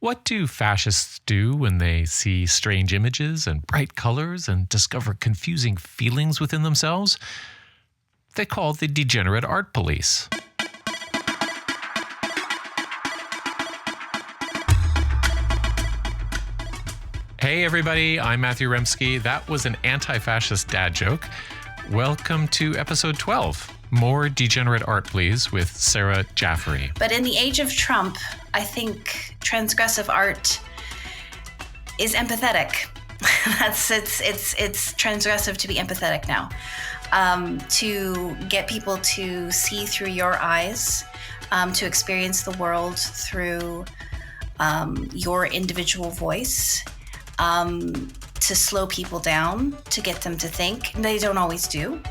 What do fascists do when they see strange images and bright colors and discover confusing feelings within themselves? They call the Degenerate Art Police. Hey everybody, I'm Matthew Remski. That was an anti-fascist dad joke. Welcome to episode 12. More Degenerate Art, please, with Sarah Jaffray. But in the age of Trump, I think transgressive art is empathetic. It's transgressive to be empathetic now. To get people to see through your eyes, to experience the world through your individual voice, to slow people down, to get them to think. They don't always do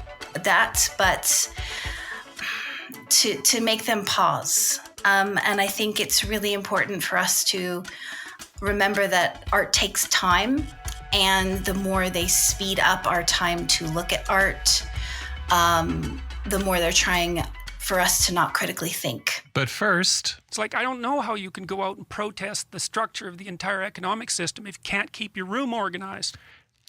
that, but to make them pause. And I think it's really important for us to remember that art takes time, and the more they speed up our time to look at art, the more they're trying for us to not critically think. But first, it's like, I don't know how you can go out and protest the structure of the entire economic system if you can't keep your room organized.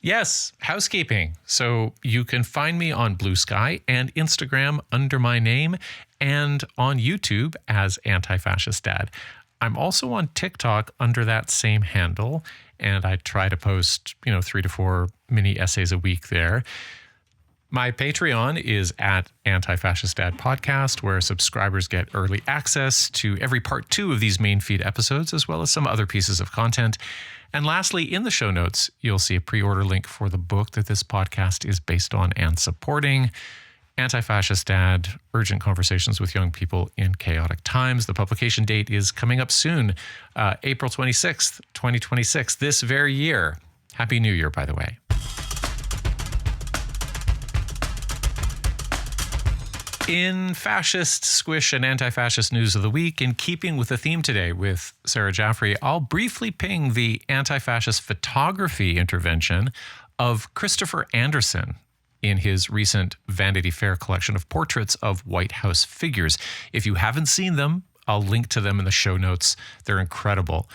yes, housekeeping. So you can find me on Blue Sky and Instagram under my name, and on YouTube as Anti-Fascist Dad. I'm also on TikTok under that same handle, and I try to post, 3 to 4 mini essays a week there. My Patreon is at Anti-Fascist Dad Podcast, where subscribers get early access to every part 2 of these main feed episodes, as well as some other pieces of content. And lastly, in the show notes, you'll see a pre-order link for the book that this podcast is based on and supporting, Anti-Fascist Dad, Urgent Conversations with Young People in Chaotic Times. The publication date is coming up soon, April 26th, 2026, this very year. Happy New Year, by the way. In fascist, squish, and anti-fascist news of the week, in keeping with the theme today with Sarah Jaffray, I'll briefly ping the anti-fascist photography intervention of Christopher Anderson in his recent Vanity Fair collection of portraits of White House figures. If you haven't seen them, I'll link to them in the show notes. They're incredible.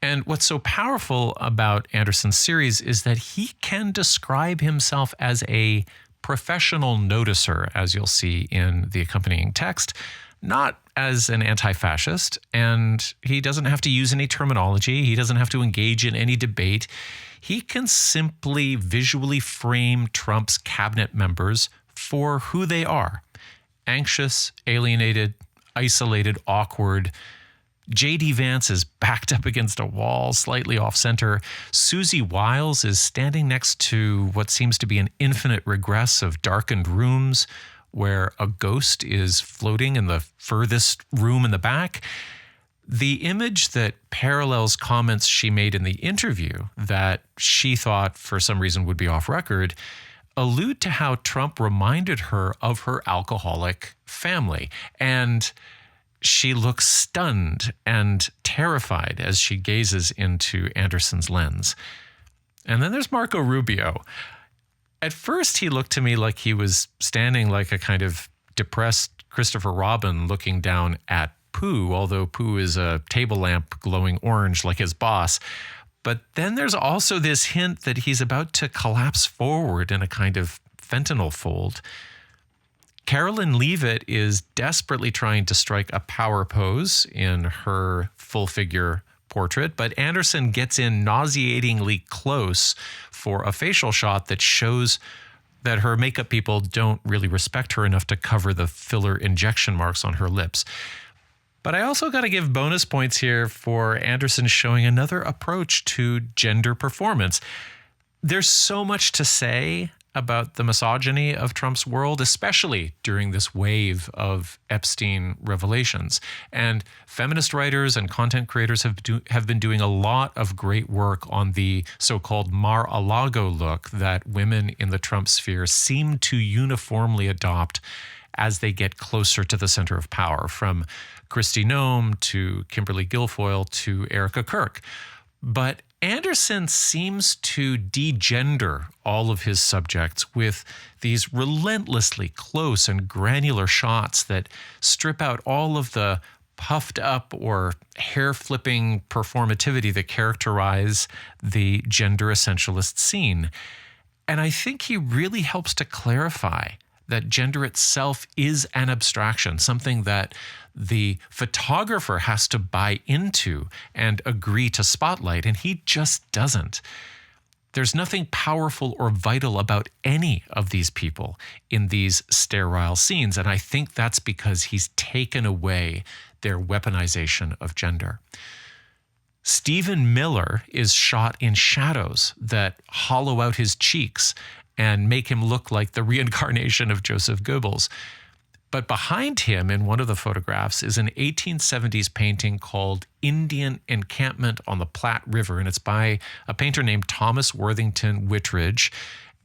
And what's so powerful about Anderson's series is that he can describe himself as a professional noticer, as you'll see in the accompanying text, not as an anti-fascist, and he doesn't have to use any terminology. He doesn't have to engage in any debate. He can simply visually frame Trump's cabinet members for who they are: anxious, alienated, isolated, awkward. J.D. Vance is backed up against a wall, slightly off-center. Susie Wiles is standing next to what seems to be an infinite regress of darkened rooms where a ghost is floating in the furthest room in the back. The image that parallels comments she made in the interview that she thought for some reason would be off record allude to how Trump reminded her of her alcoholic family. And she looks stunned and terrified as she gazes into Anderson's lens. And then there's Marco Rubio. At first, he looked to me like he was standing like a kind of depressed Christopher Robin looking down at Pooh, although Pooh is a table lamp glowing orange like his boss. But then there's also this hint that he's about to collapse forward in a kind of fentanyl fold. Carolyn Leavitt is desperately trying to strike a power pose in her full figure portrait, but Anderson gets in nauseatingly close for a facial shot that shows that her makeup people don't really respect her enough to cover the filler injection marks on her lips. But I also got to give bonus points here for Anderson showing another approach to gender performance. There's so much to say about the misogyny of Trump's world, especially during this wave of Epstein revelations. And feminist writers and content creators have been doing a lot of great work on the so-called Mar-a-Lago look that women in the Trump sphere seem to uniformly adopt as they get closer to the center of power, from Kristi Noem to Kimberly Guilfoyle to Erica Kirk. But Anderson seems to degender all of his subjects with these relentlessly close and granular shots that strip out all of the puffed up or hair-flipping performativity that characterize the gender essentialist scene. And I think he really helps to clarify that gender itself is an abstraction, something that the photographer has to buy into and agree to spotlight, and he just doesn't. There's nothing powerful or vital about any of these people in these sterile scenes, and I think that's because he's taken away their weaponization of gender. Stephen Miller is shot in shadows that hollow out his cheeks and make him look like the reincarnation of Joseph Goebbels. But behind him in one of the photographs is an 1870s painting called Indian Encampment on the Platte River, and it's by a painter named Thomas Worthington Whitridge,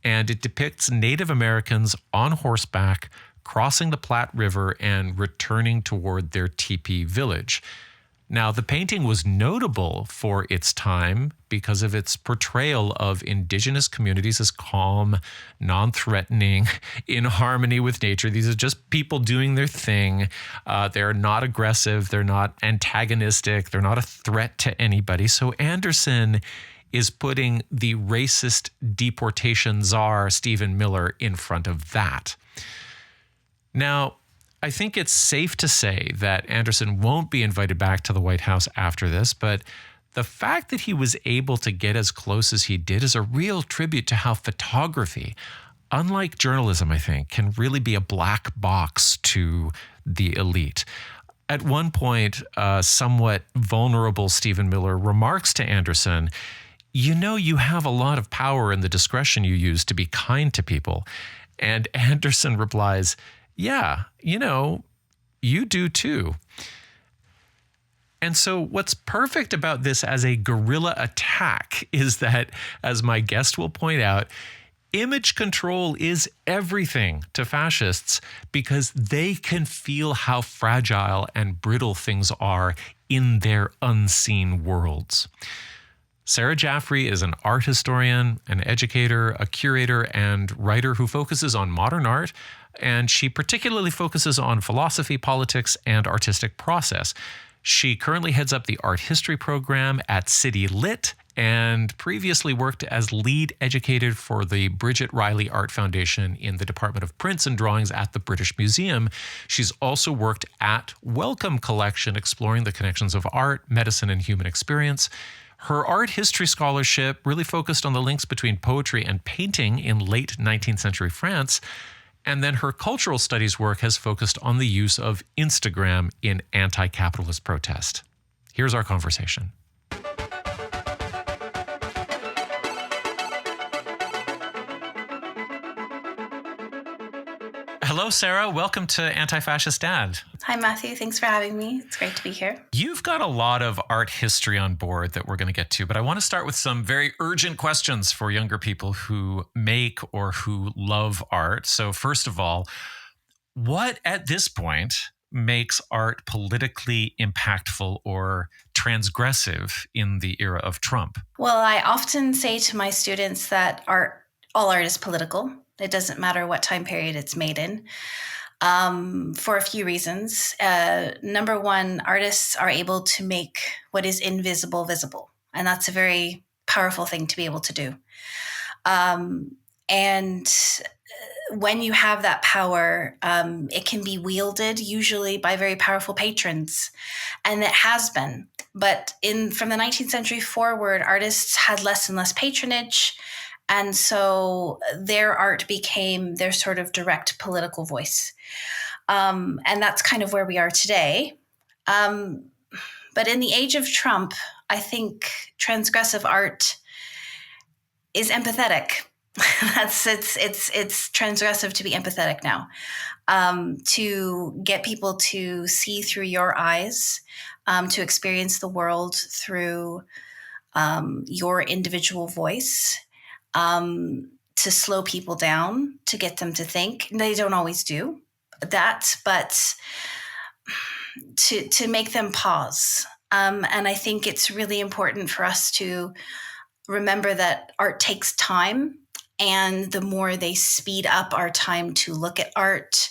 and it depicts Native Americans on horseback crossing the Platte River and returning toward their teepee village. Now, the painting was notable for its time because of its portrayal of indigenous communities as calm, non-threatening, in harmony with nature. These are just people doing their thing. They're not aggressive. They're not antagonistic. They're not a threat to anybody. So Anderson is putting the racist deportation czar, Stephen Miller, in front of that. Now, I think it's safe to say that Anderson won't be invited back to the White House after this, but the fact that he was able to get as close as he did is a real tribute to how photography, unlike journalism, I think, can really be a black box to the elite. At one point, somewhat vulnerable Stephen Miller remarks to Anderson, "You know, you have a lot of power in the discretion you use to be kind to people." And Anderson replies, "Yeah, you know, you do too." And so what's perfect about this as a guerrilla attack is that, as my guest will point out, image control is everything to fascists because they can feel how fragile and brittle things are in their unseen worlds. Sarah Jaffray is an art historian, an educator, a curator, and writer who focuses on modern art, and she particularly focuses on philosophy, politics, and artistic process. She currently heads up the art history program at City Lit and previously worked as lead educator for the Bridget Riley Art Foundation in the Department of Prints and Drawings at the British Museum. She's also worked at Wellcome Collection, exploring the connections of art, medicine, and human experience. Her art history scholarship really focused on the links between poetry and painting in late 19th century France. And then her cultural studies work has focused on the use of Instagram in anti-capitalist protest. Here's our conversation. Hello, Sarah. Welcome to Anti-Fascist Dad. Hi, Matthew. Thanks for having me. It's great to be here. You've got a lot of art history on board that we're going to get to, but I want to start with some very urgent questions for younger people who make or who love art. So first of all, what at this point makes art politically impactful or transgressive in the era of Trump? Well, I often say to my students that all art is political. It doesn't matter what time period it's made in, for a few reasons. Number one, artists are able to make what is invisible visible, and that's a very powerful thing to be able to do. And when you have that power, it can be wielded usually by very powerful patrons, and it has been. But from the 19th century forward, artists had less and less patronage. And so their art became their sort of direct political voice. And that's kind of where we are today. But in the age of Trump, I think transgressive art is empathetic. It's transgressive to be empathetic now. To get people to see through your eyes, to experience the world through your individual voice. To slow people down, to get them to think. They don't always do that, but to make them pause. And I think it's really important for us to remember that art takes time, and the more they speed up our time to look at art,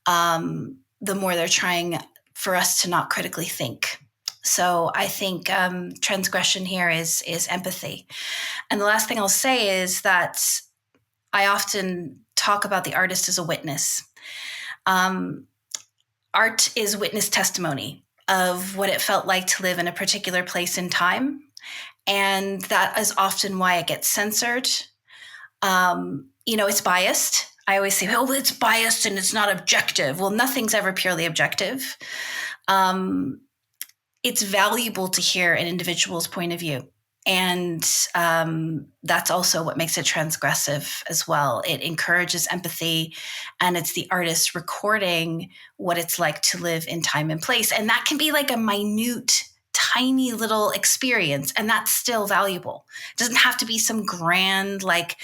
the more they're trying for us to not critically think. So I think transgression here is empathy. And the last thing I'll say is that I often talk about the artist as a witness. Art is witness testimony of what it felt like to live in a particular place in time. And that is often why it gets censored. It's biased. I always say, oh, it's biased and it's not objective. Well, nothing's ever purely objective. It's valuable to hear an individual's point of view. And that's also what makes it transgressive as well. It encourages empathy, and it's the artist recording what it's like to live in time and place. And that can be like a minute, tiny little experience, and that's still valuable. It doesn't have to be some grand, like,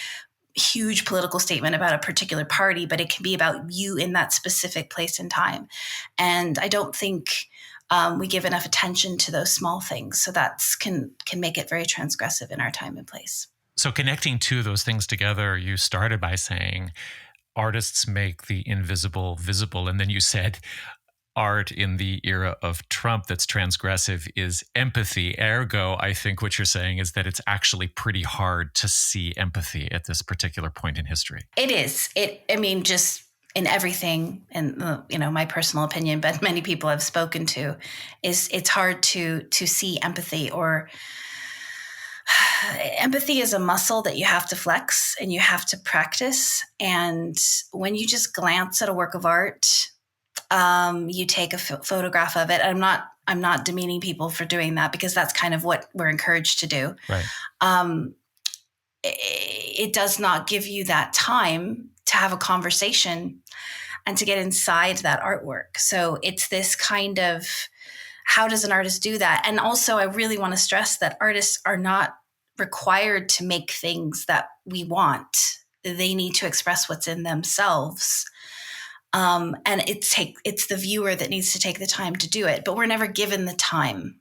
huge political statement about a particular party, but it can be about you in that specific place and time. And I don't think we give enough attention to those small things. So that can make it very transgressive in our time and place. So connecting two of those things together, you started by saying artists make the invisible visible. And then you said art in the era of Trump that's transgressive is empathy. Ergo, I think what you're saying is that it's actually pretty hard to see empathy at this particular point in history. It is. Just in everything, and my personal opinion, but many people I've spoken to, is it's hard to see empathy. Or empathy is a muscle that you have to flex and you have to practice. And when you just glance at a work of art, you take a photograph of it. I'm not demeaning people for doing that, because that's kind of what we're encouraged to do. Right. It does not give you that time to have a conversation and to get inside that artwork. So it's this kind of, how does an artist do that? And also, I really want to stress that artists are not required to make things that we want. They need to express what's in themselves. And it's the viewer that needs to take the time to do it, but we're never given the time.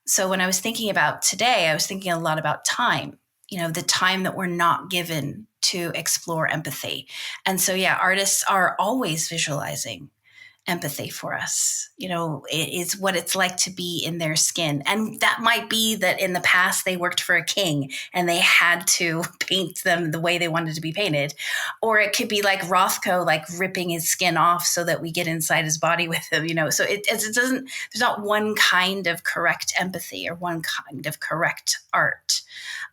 So when I was thinking about today, I was thinking a lot about time, the time that we're not given to explore empathy. And so, artists are always visualizing empathy for us. It is what it's like to be in their skin. And that might be that in the past they worked for a king and they had to paint them the way they wanted to be painted. Or it could be like Rothko, like ripping his skin off so that we get inside his body with him, So it doesn't, there's not one kind of correct empathy or one kind of correct art.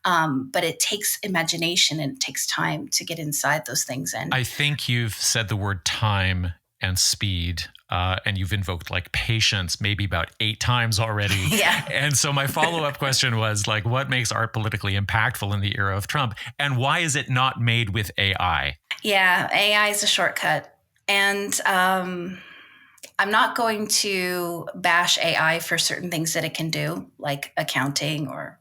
But it takes imagination and it takes time to get inside those things. And I think you've said the word time and speed, and you've invoked like patience maybe about 8 times already. Yeah. And so my follow-up question was like, what makes art politically impactful in the era of Trump? And why is it not made with AI? Yeah, AI is a shortcut. And I'm not going to bash AI for certain things that it can do, like accounting or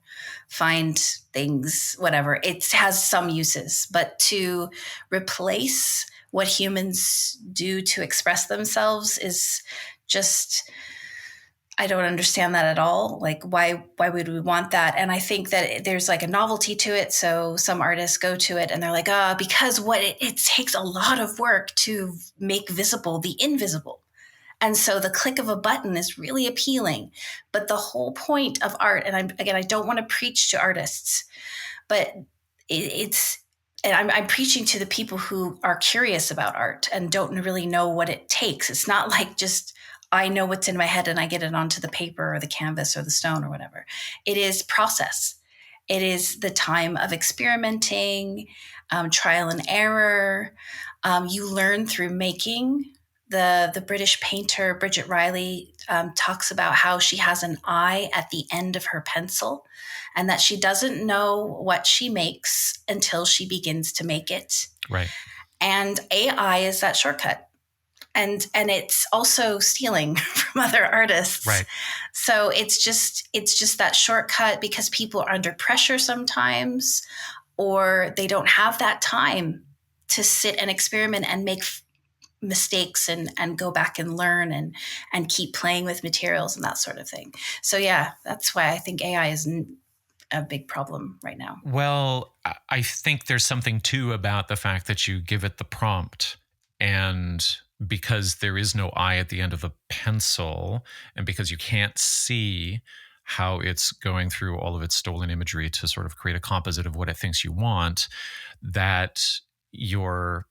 find things, whatever. It has some uses, but to replace what humans do to express themselves is just, I don't understand that at all. Like, why would we want that? And I think that there's like a novelty to it. So some artists go to it and they're like, because it takes a lot of work to make visible the invisible. And so the click of a button is really appealing. But the whole point of art, and I don't want to preach to artists, but I'm preaching to the people who are curious about art and don't really know what it takes. It's not like just, I know what's in my head and I get it onto the paper or the canvas or the stone or whatever. It is process. It is the time of experimenting, trial and error. You learn through making. The British painter Bridget Riley talks about how she has an eye at the end of her pencil, and that she doesn't know what she makes until she begins to make it. Right. And AI is that shortcut. And it's also stealing from other artists. Right. So it's just that shortcut because people are under pressure sometimes, or they don't have that time to sit and experiment and make mistakes and go back and learn and keep playing with materials and that sort of thing. So that's why I think AI is a big problem right now. Well, I think there's something too about the fact that you give it the prompt and because there is no eye at the end of the pencil, and because you can't see how it's going through all of its stolen imagery to sort of create a composite of what it thinks you want, that your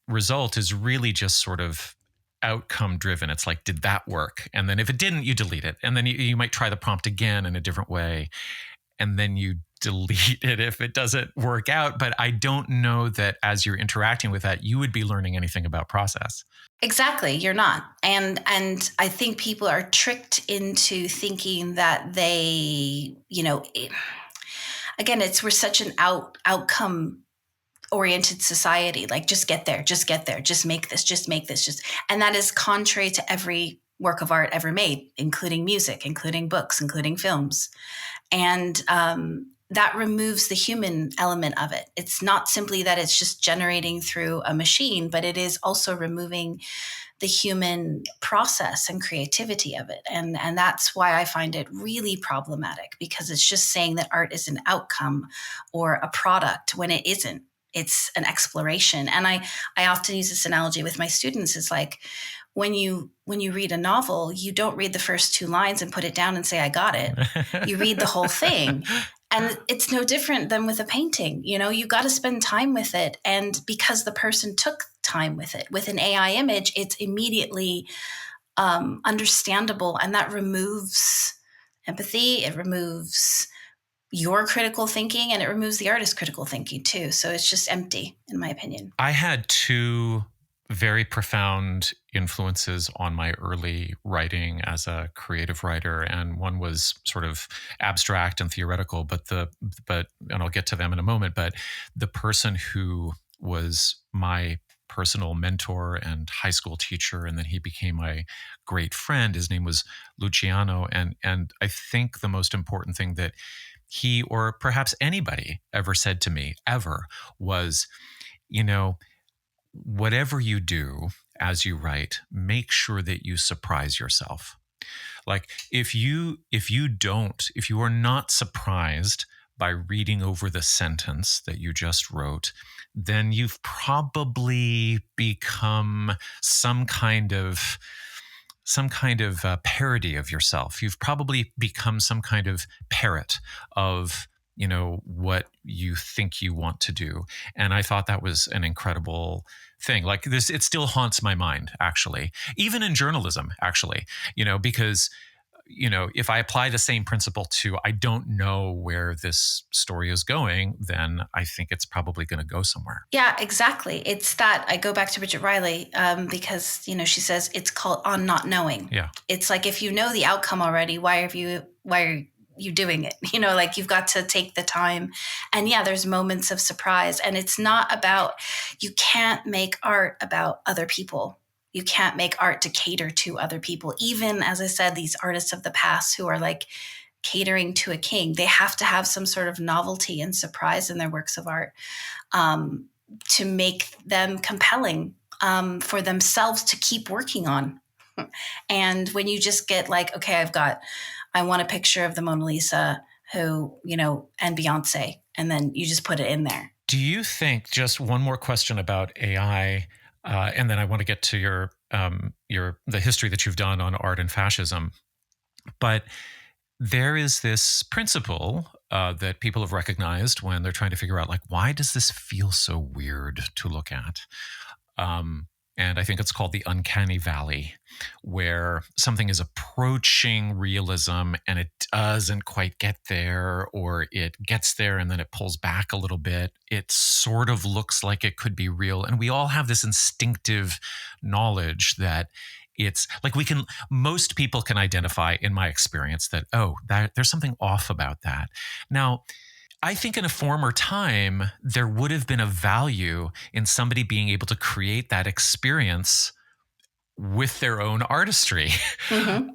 result is really just sort of outcome driven. It's like, did that work? And then if it didn't, you delete it. And then you might try the prompt again in a different way. And then you delete it if it doesn't work out. But I don't know that as you're interacting with that, you would be learning anything about process. Exactly, you're not. And I think people are tricked into thinking that they, again, we're such an outcome oriented society, like just get there, just make this, and that is contrary to every work of art ever made, including music, including books, including films. And that removes the human element of it. It's not simply that it's just generating through a machine, but it is also removing the human process and creativity of it. And that's why I find it really problematic, because it's just saying that art is an outcome or a product when it isn't. It's an exploration. And I often use this analogy with my students. It's like, when you read a novel, you don't read the first 2 lines and put it down and say, I got it. You read the whole thing. And it's no different than with a painting. You got to spend time with it. And because the person took time with it, with an AI image, it's immediately understandable. And that removes empathy. It removes your critical thinking, and it removes the artist's critical thinking too. So it's just empty, in my opinion. I had 2 very profound influences on my early writing as a creative writer, and one was sort of abstract and theoretical, but and I'll get to them in a moment, but the person who was my personal mentor and high school teacher, and then he became my great friend, his name was Luciano, and I think the most important thing that he, or perhaps anybody, ever said to me ever was, whatever you do as you write, make sure that you surprise yourself. Like if you are not surprised by reading over the sentence that you just wrote, then you've probably become some kind of parody of yourself. You've probably become some kind of parrot of what you think you want to do. And I thought that was an incredible thing. Like this, it still haunts my mind, actually, even in journalism, actually, because, if I apply the same principle to, I don't know where this story is going, then I think it's probably going to go somewhere. Yeah, exactly. It's that I go back to Bridget Riley because, she says it's called on not knowing. Yeah. It's like, if you know the outcome already, why are you doing it? Like you've got to take the time. And yeah, there's moments of surprise, and it's not about, you can't make art about other people. You can't make art to cater to other people. Even, as I said, these artists of the past who are like catering to a king, they have to have some sort of novelty and surprise in their works of art to make them compelling for themselves to keep working on. And when you just get like, okay, I want a picture of the Mona Lisa and Beyonce, and then you just put it in there. Do you think, just one more question about AI, and then I want to get to the history that you've done on art and fascism, but there is this principle that people have recognized when they're trying to figure out, like, why does this feel so weird to look at? And I think it's called the Uncanny Valley, where something is approaching realism and it doesn't quite get there, or it gets there and then it pulls back a little bit. It sort of looks like it could be real. And we all have this instinctive knowledge that it's like most people can identify, in my experience, that, there's something off about that. Now, I think in a former time, there would have been a value in somebody being able to create that experience with their own artistry. Mm-hmm.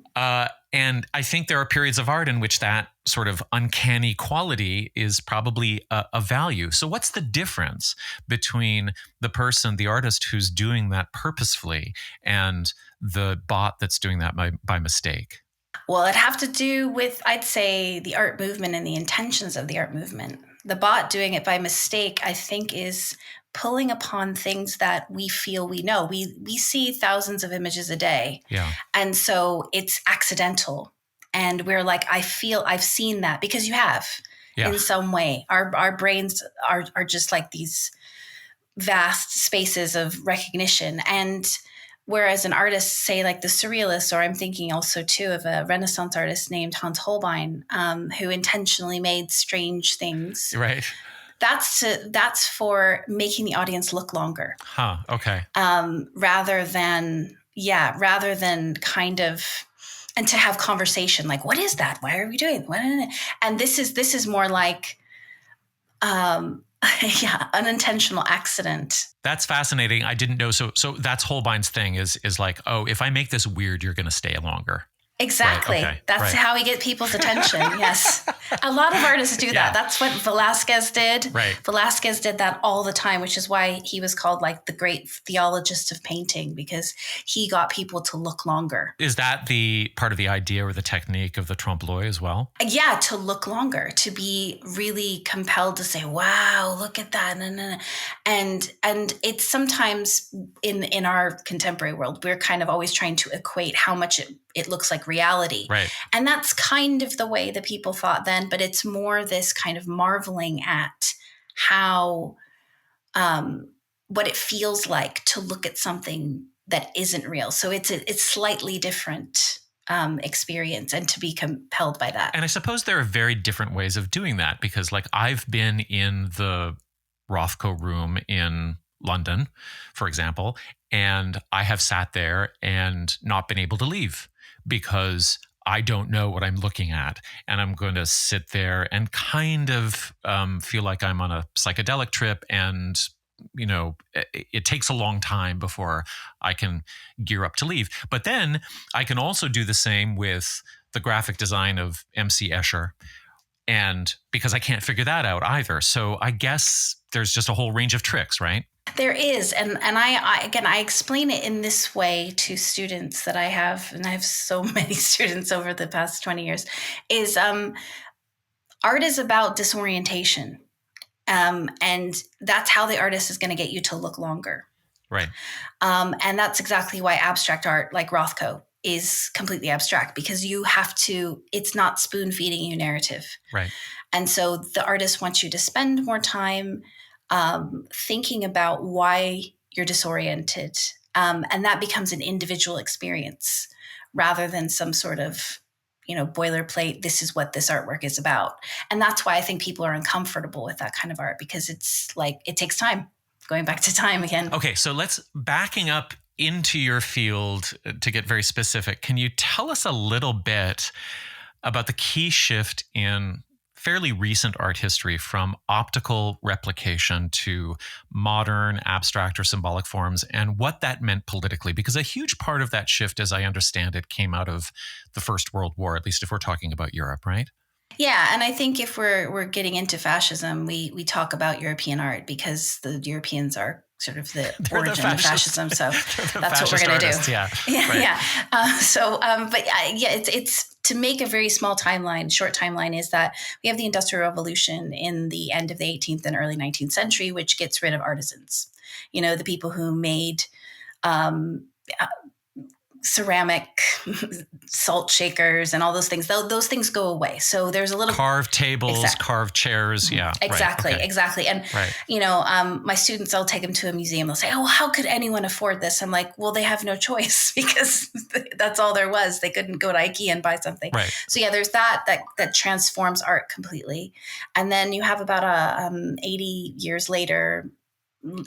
And I think there are periods of art in which that sort of uncanny quality is probably a value. So what's the difference between the artist who's doing that purposefully, and the bot that's doing that by mistake? Well, it'd have to do with, I'd say, the art movement and the intentions of the art movement, The bot doing it by mistake, I think, is pulling upon things that we feel we know. We see thousands of images a day. Yeah. And so it's accidental. And we're like, I feel I've seen that because you have in some way. Our brains are just like these vast spaces of recognition. And whereas an artist, say like the Surrealists, or I'm thinking also too of a Renaissance artist named Hans Holbein, who intentionally made strange things. Right. That's for making the audience look longer. Huh. Okay. Rather than kind of, and to have conversation like, what is that? Why are we doing what? And this is more like unintentional accident. That's fascinating. I didn't know. So that's Holbein's thing is like, oh, if I make this weird, you're going to stay longer. Exactly. Right, okay, That's how we get people's attention. Yes. A lot of artists do that. That's what Velázquez did. Right. Velázquez did that all the time, which is why he was called like the great theologist of painting, because he got people to look longer. Is that the part of the idea or the technique of the trompe l'oeil as well? Yeah, to look longer, to be really compelled to say, wow, look at that. And it's sometimes in our contemporary world, we're kind of always trying to equate how much it looks like reality. Right. And that's kind of the way that people thought then, but it's more this kind of marveling at how, what it feels like to look at something that isn't real. So it's slightly different experience, and to be compelled by that. And I suppose there are very different ways of doing that, because like I've been in the Rothko room in London, for example, and I have sat there and not been able to leave because I don't know what I'm looking at. And I'm going to sit there and kind of feel like I'm on a psychedelic trip. And, you know, it takes a long time before I can gear up to leave. But then I can also do the same with the graphic design of MC Escher. And because I can't figure that out either. So I guess there's just a whole range of tricks, right? There is. And I explain it in this way to students that I have, and I have so many students over the past 20 years, is art is about disorientation. And that's how the artist is going to get you to look longer. Right. And that's exactly why abstract art like Rothko is completely abstract, because you have to, it's not spoon feeding you narrative. Right. And so the artist wants you to spend more time thinking about why you're disoriented. And that becomes an individual experience rather than some sort of, boilerplate, this is what this artwork is about. And that's why I think people are uncomfortable with that kind of art, because it's like, it takes time. Going back to time again. Okay, so let's backing up into your field to get very specific. Can you tell us a little bit about the key shift in fairly recent art history from optical replication to modern abstract or symbolic forms, and what that meant politically? Because a huge part of that shift, as I understand it, came out of the First World War, at least if we're talking about Europe, right? Yeah, and I think if we're getting into fascism, we talk about European art, because the Europeans are sort of the origin of fascism. So that's what we're going to do. Yeah, right. It's to make a very short timeline is that we have the Industrial Revolution in the end of the 18th and early 19th century, which gets rid of artisans. The people who made ceramic salt shakers and all those things, those things go away. So there's a little carved tables, carved chairs. Yeah, exactly. Right. Okay. Exactly. And, my students, I'll take them to a museum. They'll say, oh, how could anyone afford this? I'm like, well, they have no choice, because that's all there was. They couldn't go to IKEA and buy something. Right. So yeah, there's that transforms art completely. And then you have about 80 years later,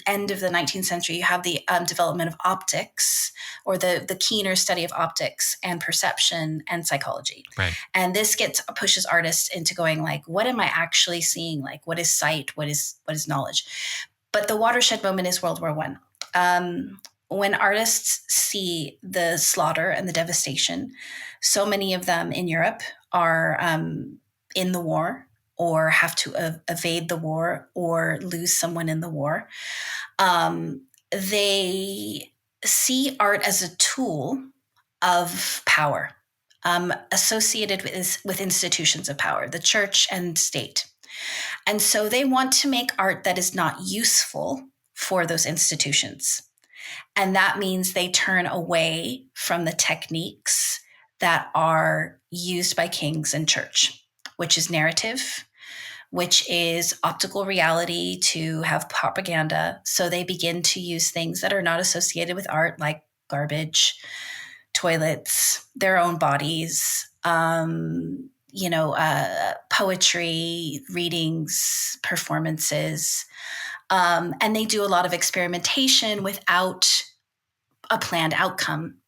end of the 19th century, you have the development of optics, or the keener study of optics and perception and psychology. Right. And this pushes artists into going like, what am I actually seeing? Like, what is sight? What is knowledge? But the watershed moment is World War I. When artists see the slaughter and the devastation, so many of them in Europe are in the war, or have to evade the war, or lose someone in the war. They see art as a tool of power, associated with institutions of power, the church and state. And so they want to make art that is not useful for those institutions. And that means they turn away from the techniques that are used by kings and church, which is narrative, which is optical reality to have propaganda. So they begin to use things that are not associated with art, like garbage, toilets, their own bodies, poetry, readings, performances. And they do a lot of experimentation without a planned outcome,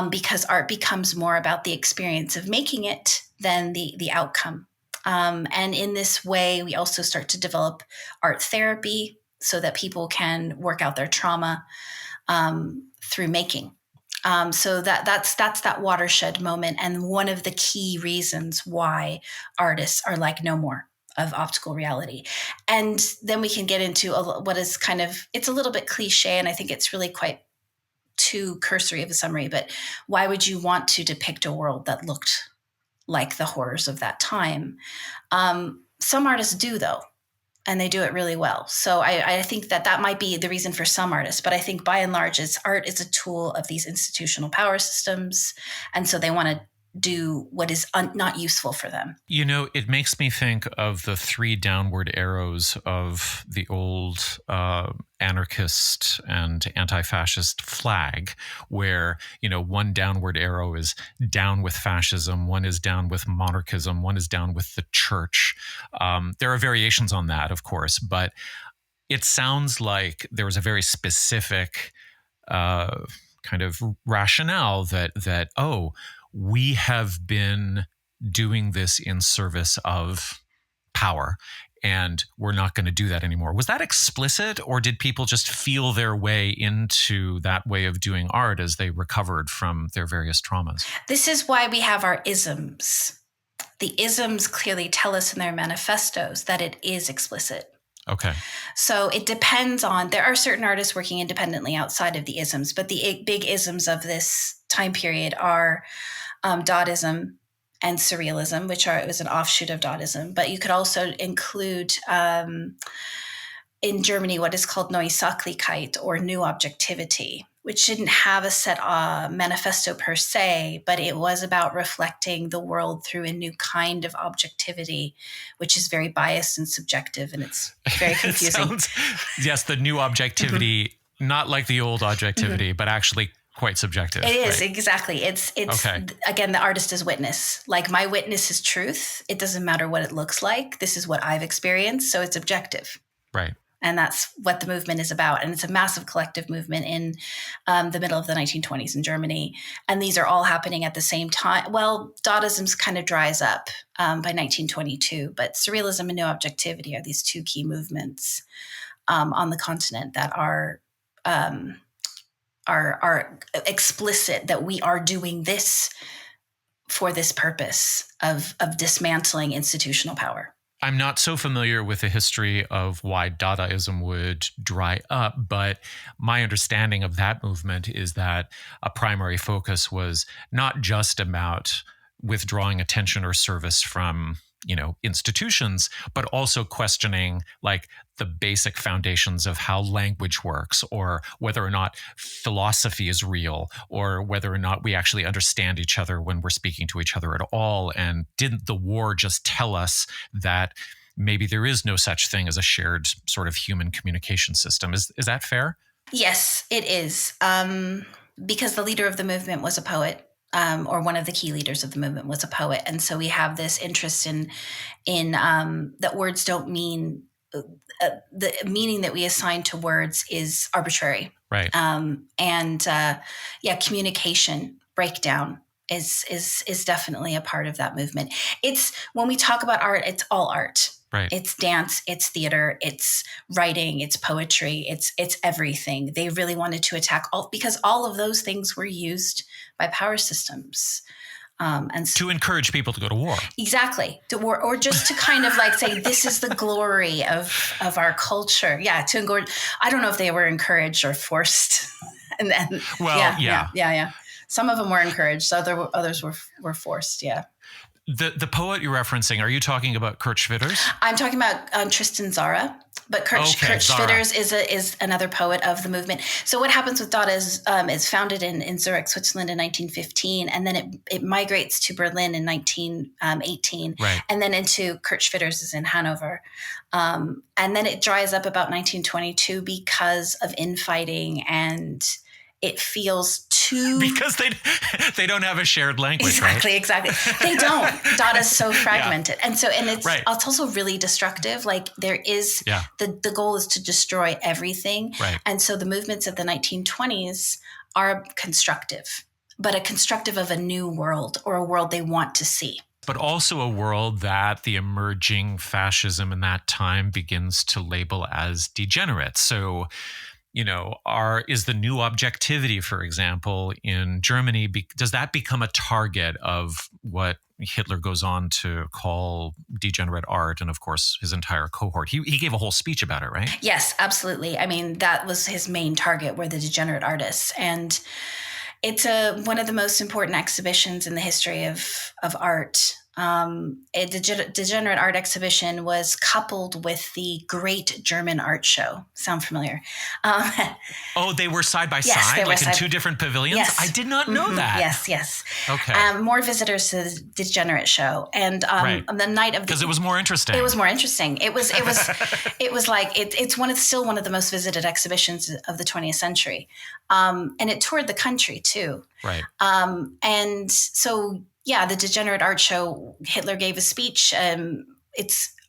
because art becomes more about the experience of making it than the outcome. And in this way, we also start to develop art therapy so that people can work out their trauma through making. So that's that watershed moment, and one of the key reasons why artists are like no more of optical reality. And then we can get into what is kind of, it's a little bit cliche, and I think it's really quite too cursory of a summary, but why would you want to depict a world that looked like the horrors of that time? Some artists do, though, and they do it really well. So I think that might be the reason for some artists, but I think by and large, art is a tool of these institutional power systems, and so they want to do what is not useful for them. You know, it makes me think of the three downward arrows of the old anarchist and anti-fascist flag, where, you know, one downward arrow is down with fascism, one is down with monarchism, one is down with the church. There are variations on that, of course, but it sounds like there was a very specific kind of rationale that we have been doing this in service of power, and we're not going to do that anymore. Was that explicit, or did people just feel their way into that way of doing art as they recovered from their various traumas? This is why we have our isms. The isms clearly tell us in their manifestos that it is explicit. Okay. So it depends on, there are certain artists working independently outside of the isms, but the big isms of this time period are Dadaism and Surrealism, it was an offshoot of Dadaism. But you could also include in Germany what is called Neue Sachlichkeit, or new objectivity, which didn't have a set manifesto per se, but it was about reflecting the world through a new kind of objectivity, which is very biased and subjective, and it's very confusing. Yes, the new objectivity, not like the old objectivity, but actually quite subjective. It is, right? Exactly. It's okay. Again, the artist is witness. Like, my witness is truth. It doesn't matter what it looks like. This is what I've experienced, so it's objective. Right. And that's what the movement is about. And it's a massive collective movement in the middle of the 1920s in Germany. And these are all happening at the same time. Well, Dadaism kind of dries up by 1922, but Surrealism and New Objectivity are these two key movements on the continent that are explicit, that we are doing this for this purpose of dismantling institutional power. I'm not so familiar with the history of why Dadaism would dry up, but my understanding of that movement is that a primary focus was not just about withdrawing attention or service from, institutions, but also questioning like the basic foundations of how language works, or whether or not philosophy is real, or whether or not we actually understand each other when we're speaking to each other at all. And didn't the war just tell us that maybe there is no such thing as a shared sort of human communication system? Is that fair? Yes, it is. Because the leader of the movement was a poet. Or one of the key leaders of the movement was a poet. And so we have this interest in that words don't mean, the meaning that we assign to words is arbitrary. Right. Communication breakdown is definitely a part of that movement. It's, when we talk about art, it's all art. Right. It's dance, it's theater, it's writing, it's poetry, it's everything. They really wanted to attack because all of those things were used by power systems. And to encourage people to go to war. Exactly. Or just to kind of like say, this is the glory of our culture. Yeah. To encourage. I don't know if they were encouraged or forced. And then, yeah. Some of them were encouraged. Others were forced. Yeah. The poet you're referencing, are you talking about Kurt Schwitters? I'm talking about Tristan Tzara, but Kurt Schwitters is another poet of the movement. So what happens with Dada is founded in Zurich, Switzerland in 1915, and then it migrates to Berlin in 1918, right. and then into Kurt Schwitters is in Hanover. And then it dries up about 1922 because of infighting, and it feels too... Because they don't have a shared language, exactly, right? Exactly. They don't. Dada's so fragmented. Yeah. And it's also really destructive. Like there is, the goal is to destroy everything. Right. And so the movements of the 1920s are constructive, but a constructive of a new world or a world they want to see. But also a world that the emerging fascism in that time begins to label as degenerate. So, is the new objectivity, for example, in Germany, does that become a target of what Hitler goes on to call degenerate art, and of course his entire cohort? He gave a whole speech about it, right? Yes, absolutely. I mean, that was his main target, were the degenerate artists. And it's one of the most important exhibitions in the history of art. A Degenerate Art Exhibition was coupled with the Great German Art Show. Sound familiar? They were side by side, like in two different pavilions? Yes. I did not know that. Yes. Okay. More visitors to the Degenerate Show. And on the night of... Because it was more interesting. It was more interesting. It was like, it's still one of the most visited exhibitions of the 20th century. And it toured the country too. Right. And so... Yeah, the Degenerate Art Show, Hitler gave a speech. I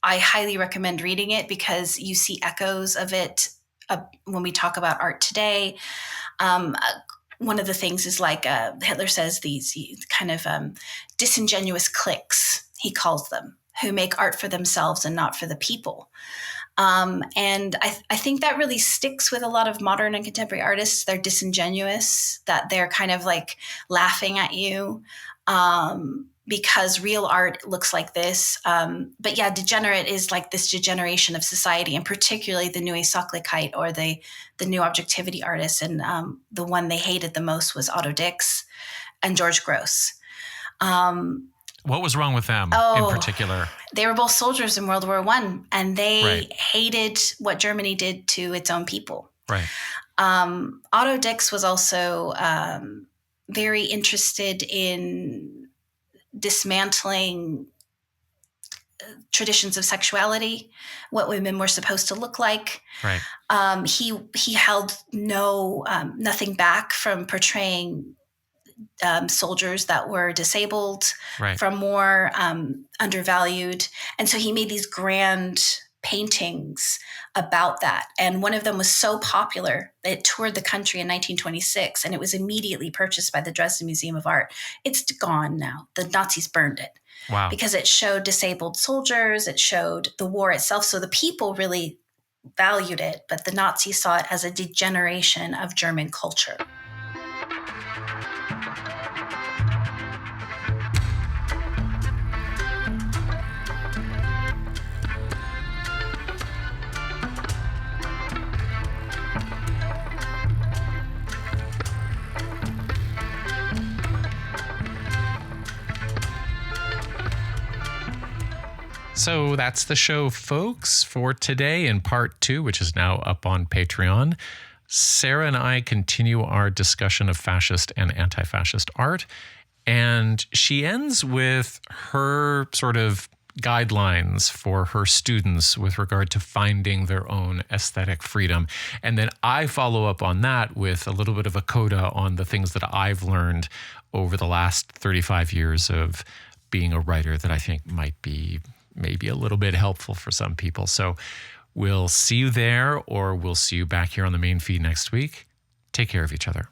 highly recommend reading it because you see echoes of it when we talk about art today. One of the things is like Hitler says these kind of disingenuous cliques, he calls them, who make art for themselves and not for the people. And I think that really sticks with a lot of modern and contemporary artists. They're disingenuous, that they're kind of like laughing at you. Because real art looks like this. But yeah, degenerate is like this degeneration of society, and particularly the Neue Sachlichkeit, or the new objectivity artists. And the one they hated the most was Otto Dix and George Gros. What was wrong with them in particular? They were both soldiers in World War I, and they hated what Germany did to its own people. Right. Otto Dix was also... very interested in dismantling traditions of sexuality, what women were supposed to look like. Right. He held nothing back from portraying soldiers that were disabled, from war, undervalued, and so he made these grand paintings about that. And one of them was so popular that it toured the country in 1926, and it was immediately purchased by the Dresden Museum of Art. It's gone now. The Nazis burned it. Wow. Because it showed disabled soldiers, it showed the war itself. So the people really valued it, but the Nazis saw it as a degeneration of German culture. So that's the show, folks, for today in part 2, which is now up on Patreon. Sarah and I continue our discussion of fascist and anti-fascist art, and she ends with her sort of guidelines for her students with regard to finding their own aesthetic freedom. And then I follow up on that with a little bit of a coda on the things that I've learned over the last 35 years of being a writer that I think might be maybe a little bit helpful for some people. So we'll see you there, or we'll see you back here on the main feed next week. Take care of each other.